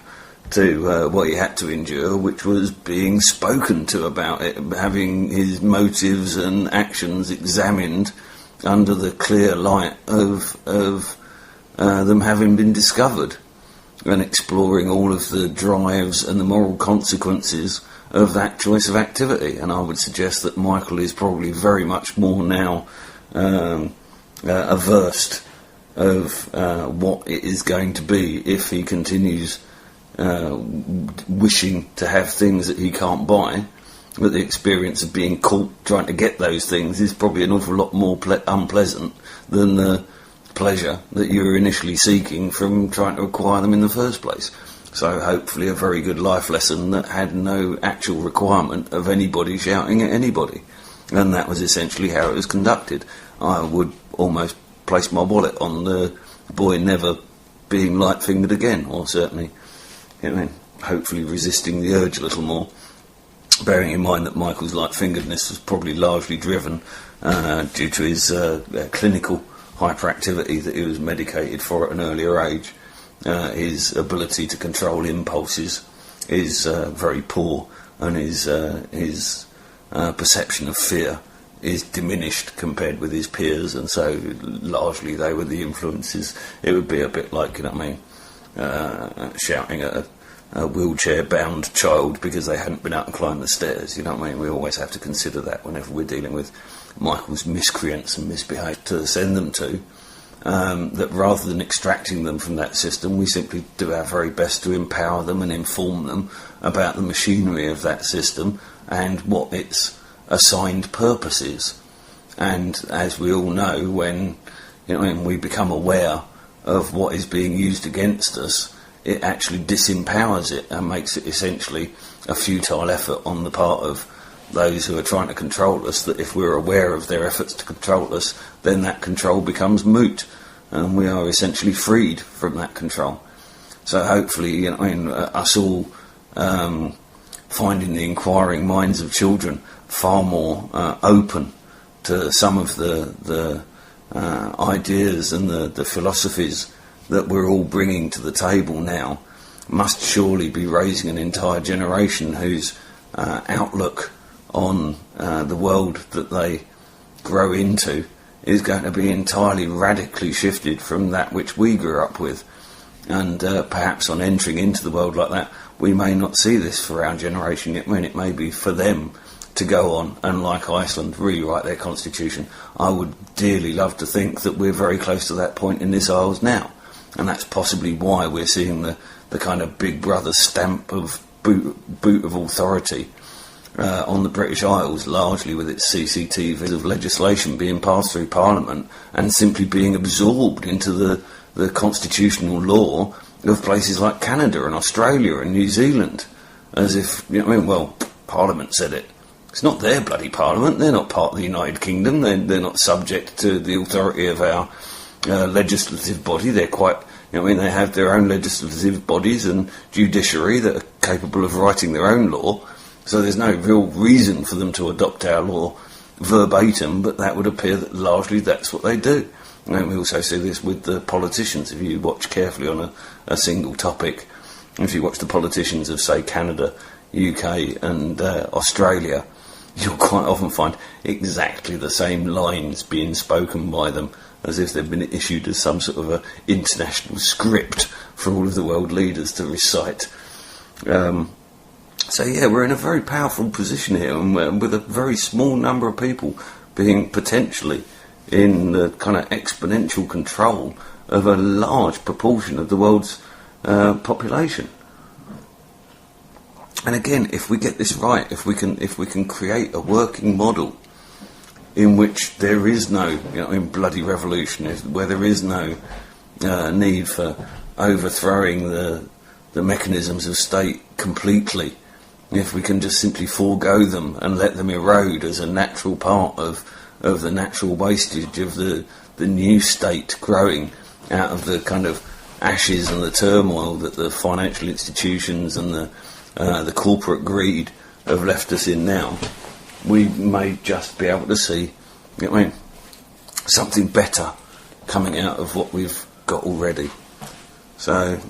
to what he had to endure, which was being spoken to about it, having his motives and actions examined under the clear light of them having been discovered, and exploring all of the drives and the moral consequences of that choice of activity. And I would suggest that Michael is probably very much more now averse of what it is going to be if he continues wishing to have things that he can't buy. But the experience of being caught trying to get those things is probably an awful lot more unpleasant than the pleasure that you were initially seeking from trying to acquire them in the first place. So hopefully a very good life lesson that had no actual requirement of anybody shouting at anybody. And that was essentially how it was conducted. I would almost place my wallet on the boy never being light-fingered again, or certainly, hopefully resisting the urge a little more. Bearing in mind that Michael's light-fingeredness was probably largely driven due to his clinical hyperactivity that he was medicated for at an earlier age. His ability to control impulses is very poor, and his perception of fear is diminished compared with his peers, and so largely they were the influences. It would be a bit like, shouting at a wheelchair-bound child because they hadn't been out and climbed the stairs. You know what I mean? We always have to consider that whenever we're dealing with Michael's miscreants and misbehaviour to send them to. That rather than extracting them from that system, we simply do our very best to empower them and inform them about the machinery of that system and what its assigned purpose is. And as we all know, when we become aware of what is being used against us, it actually disempowers it and makes it essentially a futile effort on the part of those who are trying to control us, that if we're aware of their efforts to control us, then that control becomes moot and we are essentially freed from that control. So hopefully, us all finding the inquiring minds of children far more open to some of the ideas and the philosophies that we're all bringing to the table now must surely be raising an entire generation whose outlook on the world that they grow into is going to be entirely radically shifted from that which we grew up with. And perhaps on entering into the world like that, we may not see this for our generation yet. It may be for them to go on and, like Iceland, rewrite their constitution. I would dearly love to think that we're very close to that point in this Isles now. And that's possibly why we're seeing the kind of Big Brother stamp of boot of authority on the British Isles, largely with its CCTV of legislation being passed through Parliament and simply being absorbed into the constitutional law of places like Canada and Australia and New Zealand, as if, Parliament said it. It's not their bloody Parliament. They're not part of the United Kingdom. They're not subject to the authority of our legislative body. They're quite, they have their own legislative bodies and judiciary that are capable of writing their own law. So there's no real reason for them to adopt our law verbatim, but that would appear that largely that's what they do. And we also see this with the politicians. If you watch carefully on a single topic, if you watch the politicians of, say, Canada, UK and Australia, you'll quite often find exactly the same lines being spoken by them, as if they've been issued as some sort of a international script for all of the world leaders to recite. So we're in a very powerful position here, and with a very small number of people being potentially in the kind of exponential control of a large proportion of the world's population. And again, if we get this right, if we can create a working model in which there is no bloody revolution, where there is no need for overthrowing the mechanisms of state completely, if we can just simply forego them and let them erode as a natural part of the natural wastage of the new state growing out of the kind of ashes and the turmoil that the financial institutions and the corporate greed have left us in now, we may just be able to see something better coming out of what we've got already. So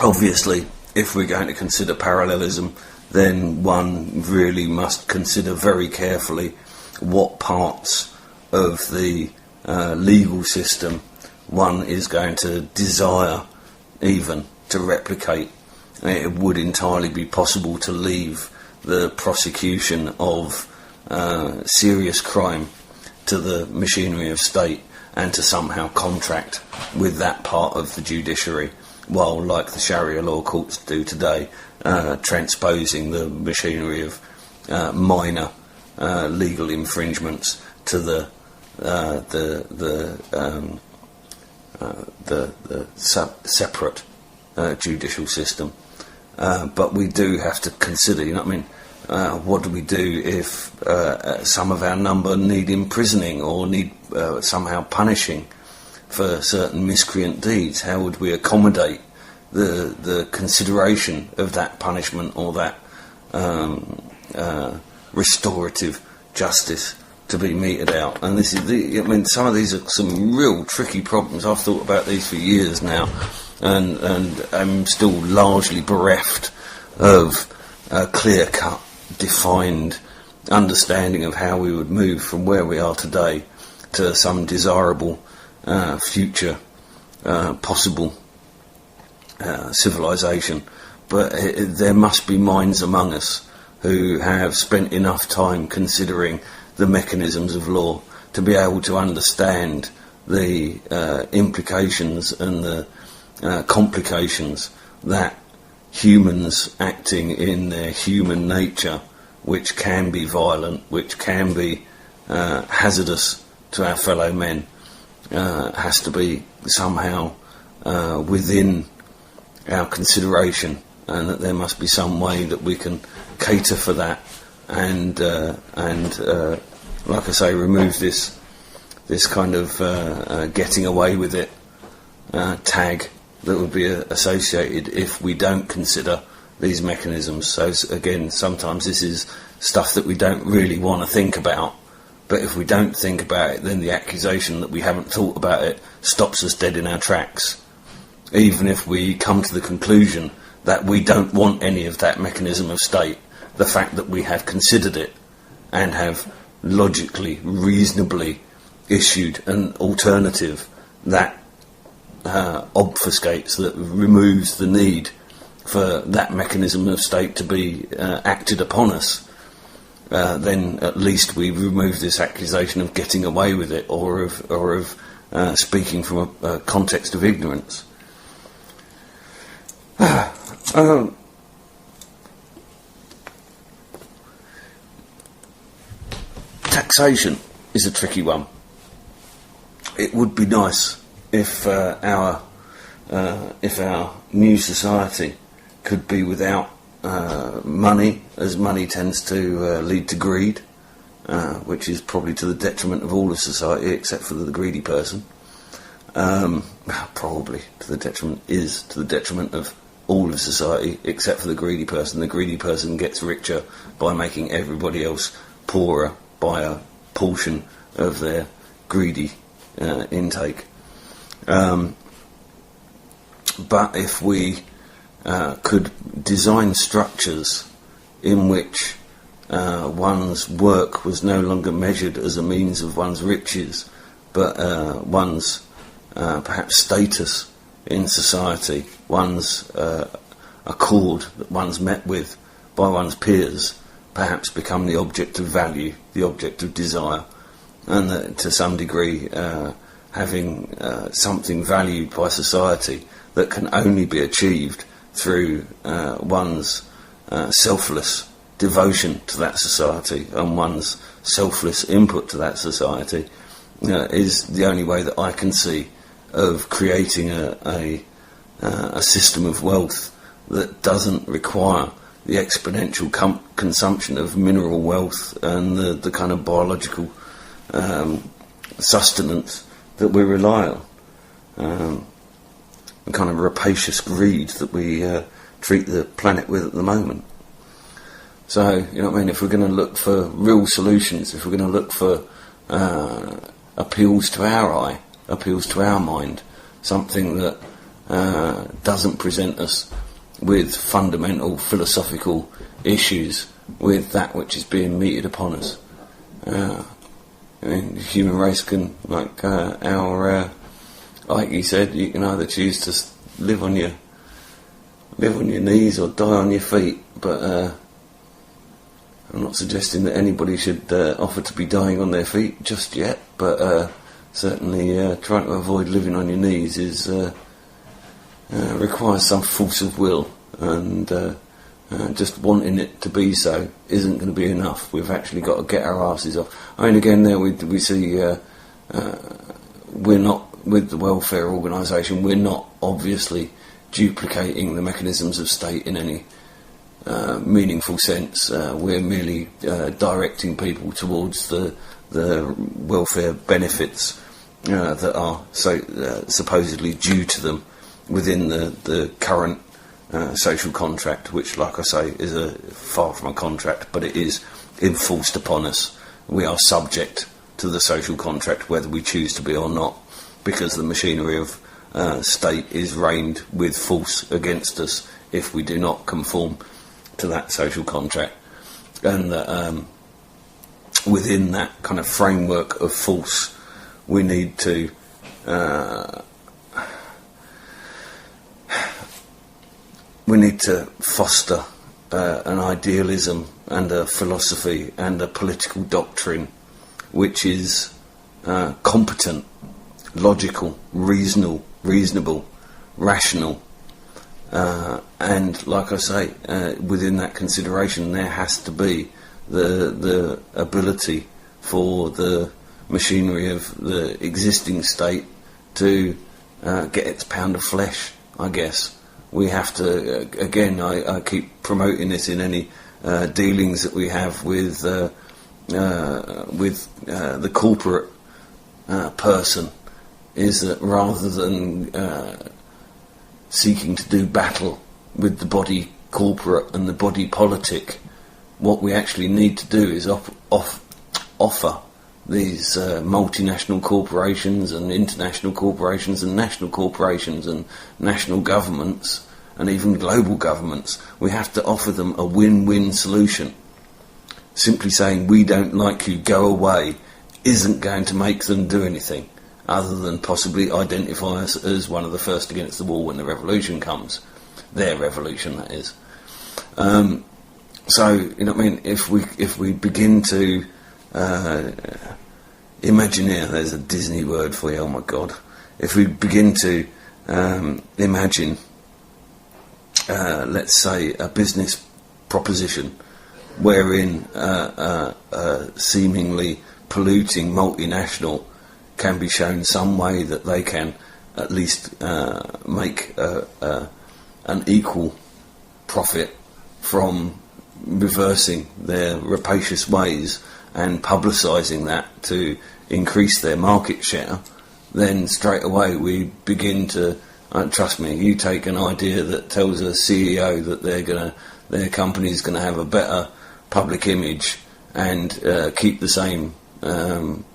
obviously, if we're going to consider parallelism, then one really must consider very carefully what parts of the legal system one is going to desire even to replicate. It would entirely be possible to leave the prosecution of serious crime to the machinery of state and to somehow contract with that part of the judiciary, while, like the Sharia law courts do today, transposing the machinery of minor legal infringements to the separate judicial system. But we do have to consider, what do we do if some of our number need imprisoning or need somehow punishing for certain miscreant deeds? How would we accommodate the consideration of that punishment or that restorative justice to be meted out. And this is some of these are some real tricky problems. I've thought about these for years now, and I'm still largely bereft of a clear-cut, defined understanding of how we would move from where we are today to some desirable future possible civilization. But there must be minds among us who have spent enough time considering the mechanisms of law to be able to understand the implications and the complications that humans acting in their human nature, which can be violent, which can be hazardous to our fellow men, has to be somehow within our consideration, and that there must be some way that we can cater for that and like I say, remove this kind of getting away with it tag that would be associated if we don't consider these mechanisms. So again, sometimes this is stuff that we don't really want to think about, but if we don't think about it, then the accusation that we haven't thought about it stops us dead in our tracks. Even if we come to the conclusion that we don't want any of that mechanism of state, the fact that we have considered it and have logically, reasonably issued an alternative that obfuscates, that removes the need for that mechanism of state to be acted upon us, then at least we remove this accusation of getting away with it, or of speaking from a context of ignorance. Taxation is a tricky one. It would be nice if our new society could be without money, as money tends to lead to greed, which is probably to the detriment of all of society except for the greedy person. Probably to the detriment of all of society except for the greedy person. The greedy person gets richer by making everybody else poorer by a portion of their greedy intake. But if we could design structures in which one's work was no longer measured as a means of one's riches, but one's perhaps status in society, one's accord that one's met with by one's peers, perhaps become the object of value, the object of desire, and that to some degree having something valued by society that can only be achieved through one's selfless devotion to that society and one's selfless input to that society is the only way that I can see of creating a system of wealth that doesn't require the exponential consumption of mineral wealth and the kind of biological sustenance that we rely on. The kind of rapacious greed that we treat the planet with at the moment. So, you know what I mean, if we're going to look for real solutions, if we're going to look for appeals to our eye, appeals to our mind, something that doesn't present us with fundamental philosophical issues with that which is being meted upon us. I mean, the human race can, like Ike said, you can either choose to live on your knees or die on your feet, but I'm not suggesting that anybody should offer to be dying on their feet just yet, but certainly trying to avoid living on your knees is requires some force of will, and just wanting it to be so isn't going to be enough. We've actually got to get our asses off. I mean, again, there we see we're not, with the welfare organisation, we're not obviously duplicating the mechanisms of state in any meaningful sense. We're merely directing people towards the welfare benefits that are supposedly due to them within the current social contract, which, like I say, is far from a contract, but it is enforced upon us we are subject to the social contract whether we choose to be or not, because the machinery of state is reigned with force against us if we do not conform to that social contract. And that within that kind of framework of force, we need to foster an idealism and a philosophy and a political doctrine which is competent, logical, reasonable, rational, and like I say, within that consideration there has to be the ability for the machinery of the existing state to get its pound of flesh, I guess. We have to, again, I keep promoting this in any dealings that we have with the corporate person, is that rather than seeking to do battle with the body corporate and the body politic, what we actually need to do is offer these multinational corporations and international corporations and national corporations and national governments and even global governments, we have to offer them a win-win solution. Simply saying we don't like you, go away, isn't going to make them do anything other than possibly identify us as one of the first against the wall when the revolution comes. Their revolution, that is. So, you know what I mean, if we begin to Imagineer, there's a Disney word for you, oh my god. If we begin to imagine, let's say, a business proposition wherein a seemingly polluting multinational can be shown some way that they can at least make an equal profit from reversing their rapacious ways and publicising that to increase their market share, then straight away we begin to, trust me, you take an idea that tells a CEO that their company's going to have a better public image and keep the same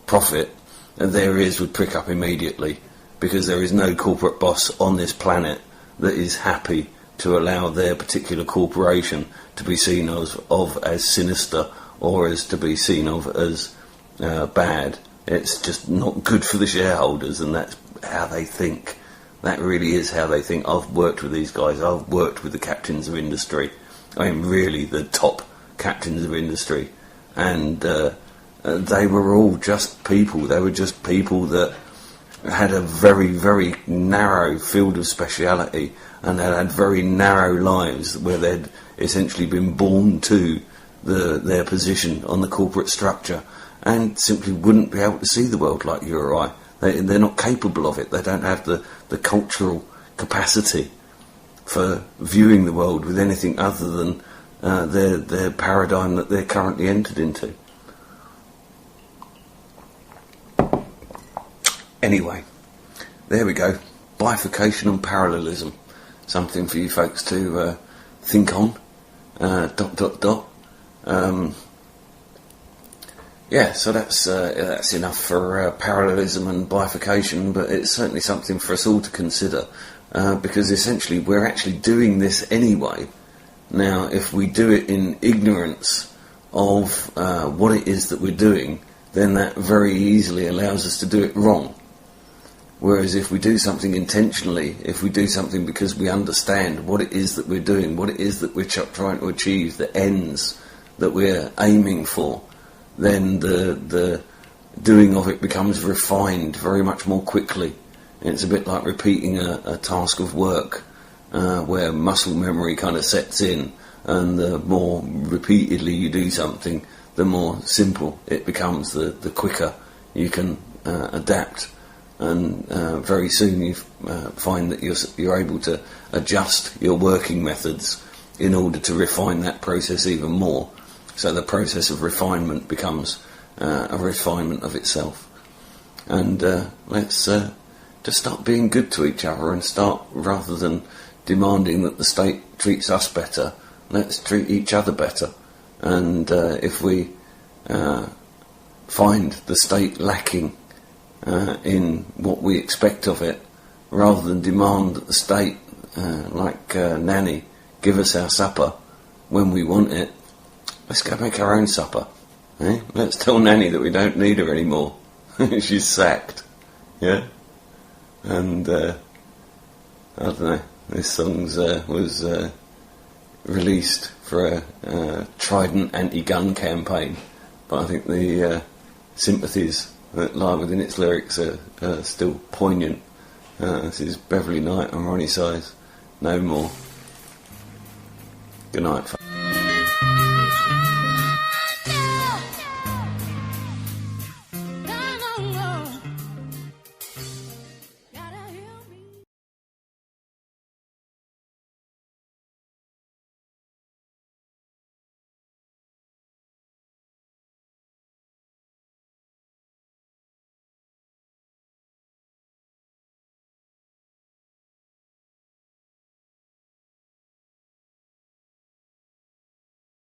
profit, and their ears would prick up immediately, because there is no corporate boss on this planet that is happy to allow their particular corporation to be seen of as sinister or as to be seen of as bad. It's just not good for the shareholders, and that's how they think. That really is how they think. I've worked with these guys. I've worked with the captains of industry. I mean, really the top captains of industry. And they were all just people. They were just people that had a very, very narrow field of speciality and had very narrow lives where they'd essentially been born to their position on the corporate structure and simply wouldn't be able to see the world like you or I. They're not capable of it. They don't have the cultural capacity for viewing the world with anything other than their paradigm that they're currently entered into. Anyway, there we go. Bifurcation and parallelism. Something for you folks to think on. ... Yeah, so that's enough for parallelism and bifurcation, but it's certainly something for us all to consider, because essentially we're actually doing this anyway. Now, if we do it in ignorance of what it is that we're doing, then that very easily allows us to do it wrong. Whereas if we do something intentionally, if we do something because we understand what it is that we're doing, what it is that we're trying to achieve, the ends that we're aiming for, then the doing of it becomes refined very much more quickly. And it's a bit like repeating a task of work, where muscle memory kind of sets in, and the more repeatedly you do something, the more simple it becomes, the quicker you can adapt. And very soon you find that you're able to adjust your working methods in order to refine that process even more. So the process of refinement becomes a refinement of itself. And let's just start being good to each other, and start, rather than demanding that the state treats us better, let's treat each other better. And if we find the state lacking in what we expect of it, rather than demand that the state, like Nanny, give us our supper when we want it. Let's go make our own supper. Eh? Let's tell Nanny that we don't need her anymore. She's sacked. Yeah? And, I don't know, this song was released for a Trident anti-gun campaign, but I think the sympathies that lie within its lyrics are still poignant. This is Beverly Knight and Ronnie Size. No more. Good night, folks.